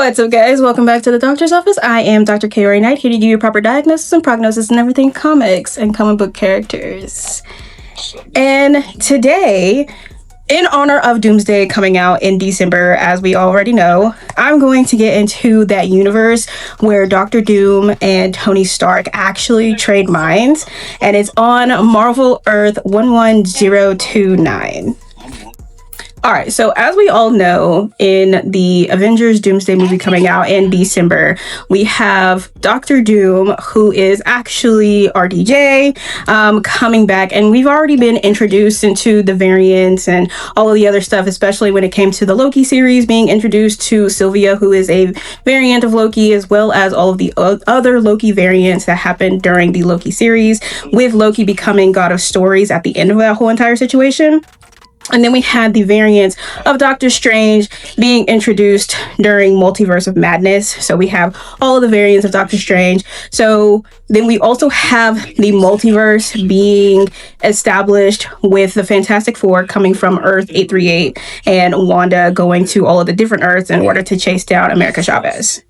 What's up, guys? Welcome back to the doctor's office. I am Dr. K. Ray Knight, here to give you a proper diagnosis and prognosis and everything comics and comic book characters. And today, in honor of Doomsday coming out in December, as we already know, I'm going to get into that universe where Dr. Doom and Tony Stark actually trade minds, and it's on Marvel Earth 11029. Alright, so as we all know, in the Avengers Doomsday movie coming out in December, we have Dr. Doom, who is actually RDJ, coming back, and we've already been introduced into the variants and all of the other stuff, especially when it came to the Loki series, being introduced to Sylvia, who is a variant of Loki, as well as all of the other Loki variants that happened during the Loki series, with Loki becoming God of Stories at the end of that whole entire situation. And then we had the variants of Doctor Strange being introduced during Multiverse of Madness. So we have all of the variants of Doctor Strange. So then we also have the multiverse being established with the Fantastic Four coming from Earth 838 and Wanda going to all of the different Earths in order to chase down America Chavez.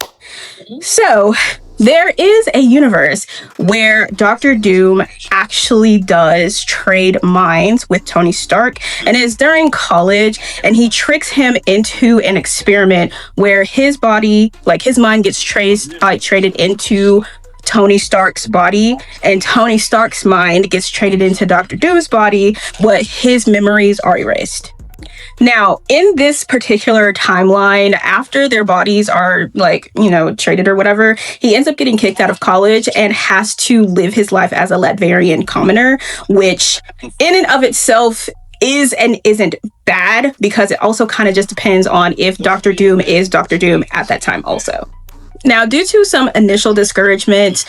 So there is a universe where Dr. Doom actually does trade minds with Tony Stark, and it's during college, and he tricks him into an experiment where his body, like his mind, gets traded into Tony Stark's body, and Tony Stark's mind gets traded into Dr. Doom's body, but his memories are erased. Now, in this particular timeline, after their bodies are, traded or whatever, he ends up getting kicked out of college and has to live his life as a Latverian commoner, which in and of itself is and isn't bad, because it also kind of just depends on if Dr. Doom is Dr. Doom at that time also. Now, due to some initial discouragement,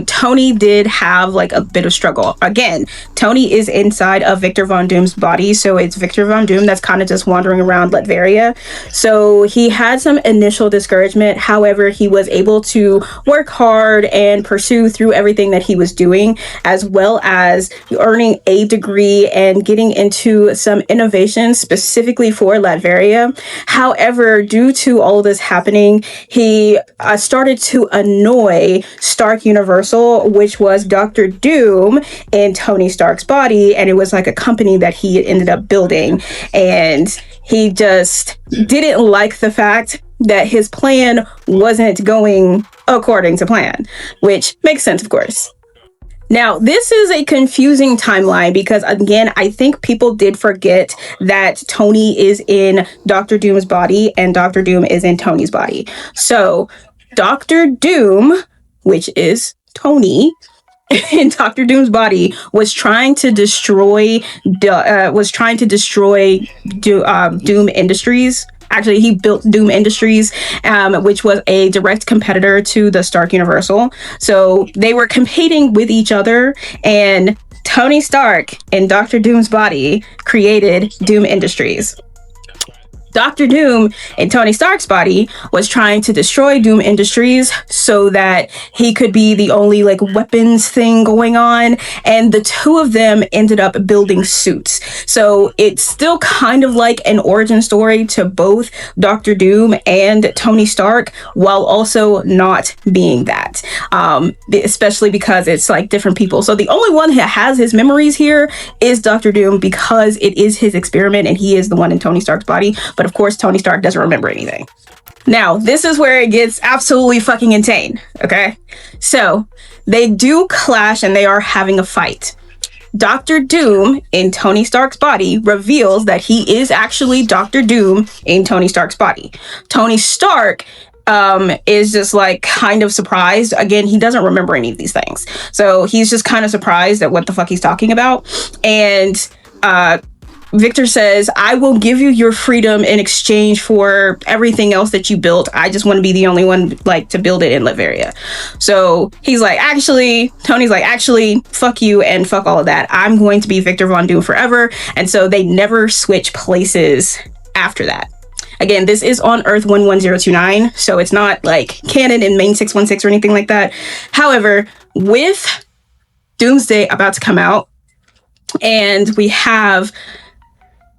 Tony did have a bit of struggle. Again, Tony is inside of Victor Von Doom's body, so it's Victor Von Doom that's kind of just wandering around Latveria. So he had some initial discouragement. However, he was able to work hard and pursue through everything that he was doing, as well as earning a degree and getting into some innovations specifically for Latveria. However, due to all of this happening, he started to annoy Stark Universal, which was Dr. Doom in Tony Stark's body, and it was like a company that he ended up building, and he just didn't like the fact that his plan wasn't going according to plan, which makes sense, of course. Now, this is a confusing timeline because, again, I think people did forget that Tony is in Dr. Doom's body and Dr. Doom is in Tony's body. So Dr. Doom, which is Tony, in Dr. Doom's body, was trying to destroy Doom Industries. Actually, he built Doom Industries, which was a direct competitor to the Stark Universal. So they were competing with each other, and Tony Stark in Dr. Doom's body created Doom Industries. Dr. Doom in Tony Stark's body was trying to destroy Doom Industries so that he could be the only weapons thing going on, and the two of them ended up building suits. So it's still kind of like an origin story to both Dr. Doom and Tony Stark, while also not being that, especially because it's different people. So the only one that has his memories here is Dr. Doom, because it is his experiment and he is the one in Tony Stark's body. But of course, Tony Stark doesn't remember anything. Now, this is where it gets absolutely fucking insane, okay? So, they do clash and they are having a fight. Dr. Doom in Tony Stark's body reveals that he is actually Dr. Doom in Tony Stark's body. Tony Stark is just kind of surprised. Again, he doesn't remember any of these things. So, he's just kind of surprised at what the fuck he's talking about. And Victor says, I will give you your freedom in exchange for everything else that you built. I just want to be the only one to build it in Latveria. So he's Tony's actually, fuck you and fuck all of that. I'm going to be Victor Von Doom forever. And so they never switch places after that. Again, this is on Earth 11029, so it's not canon in Main 616 or anything like that. However, with Doomsday about to come out, and we have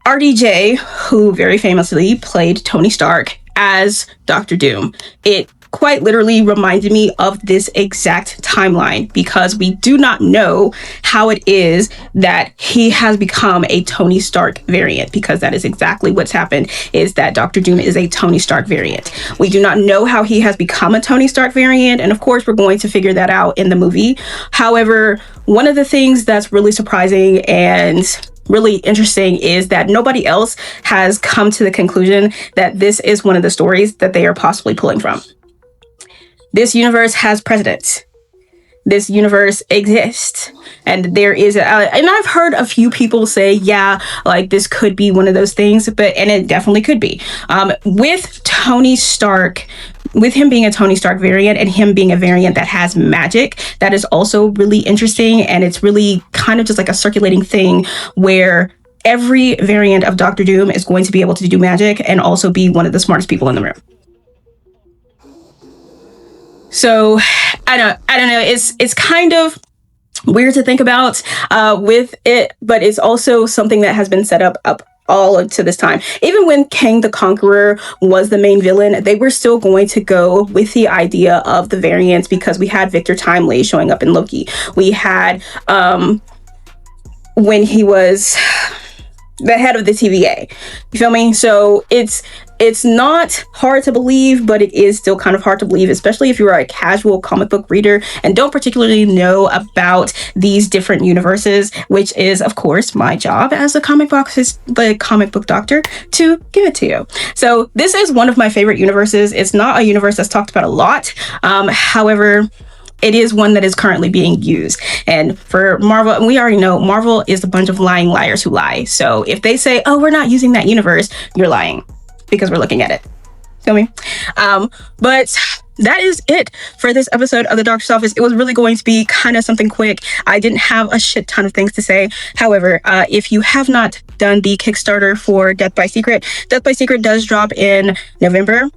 RDJ, who very famously played Tony Stark, as Dr. Doom. It quite literally reminded me of this exact timeline because we do not know how it is that he has become a Tony Stark variant, because that is exactly what's happened, is that Dr. Doom is a Tony Stark variant. We do not know how he has become a Tony Stark variant, and of course we're going to figure that out in the movie. However, one of the things that's really surprising and really interesting is that nobody else has come to the conclusion that this is one of the stories that they are possibly pulling from. This universe has precedents. This universe exists, and there is and I've heard a few people say, yeah, like this could be one of those things, and it definitely could be. With Tony Stark, with him being a Tony Stark variant and him being a variant that has magic, that is also really interesting, and it's really kind of just like a circulating thing where every variant of Doctor Doom is going to be able to do magic and also be one of the smartest people in the room. So I don't know. It's kind of weird to think about with it, but it's also something that has been set up all to this time. Even when Kang the Conqueror was the main villain, they were still going to go with the idea of the variants, because we had Victor Timely showing up in Loki. We had when he was the head of the TVA. You feel me? So it's not hard to believe, but it is still kind of hard to believe, especially if you are a casual comic book reader and don't particularly know about these different universes, which is, of course, my job as the comic book doctor to give it to you. So this is one of my favorite universes. It's not a universe that's talked about a lot. However, it is one that is currently being used. And for Marvel, and we already know Marvel is a bunch of lying liars who lie. So if they say, oh, we're not using that universe, you're lying, because we're looking at it. Feel me? But that is it for this episode of The Doctor's Office. It was really going to be kind of something quick. I didn't have a shit ton of things to say. However, if you have not done the Kickstarter for Death by Secret does drop in November.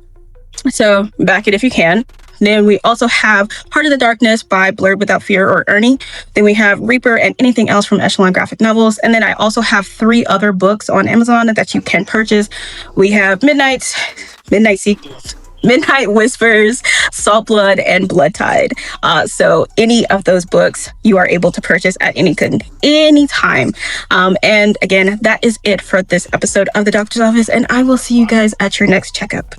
So back it if you can. Then we also have Heart of the Darkness by Blurred Without Fear or Ernie. Then we have Reaper and anything else from Echelon Graphic Novels. And then I also have 3 other books on Amazon that you can purchase. We have Midnight Whispers, Salt Blood, and Blood Tide. So any of those books you are able to purchase at any time. And again, that is it for this episode of The Doctor's Office, and I will see you guys at your next checkup.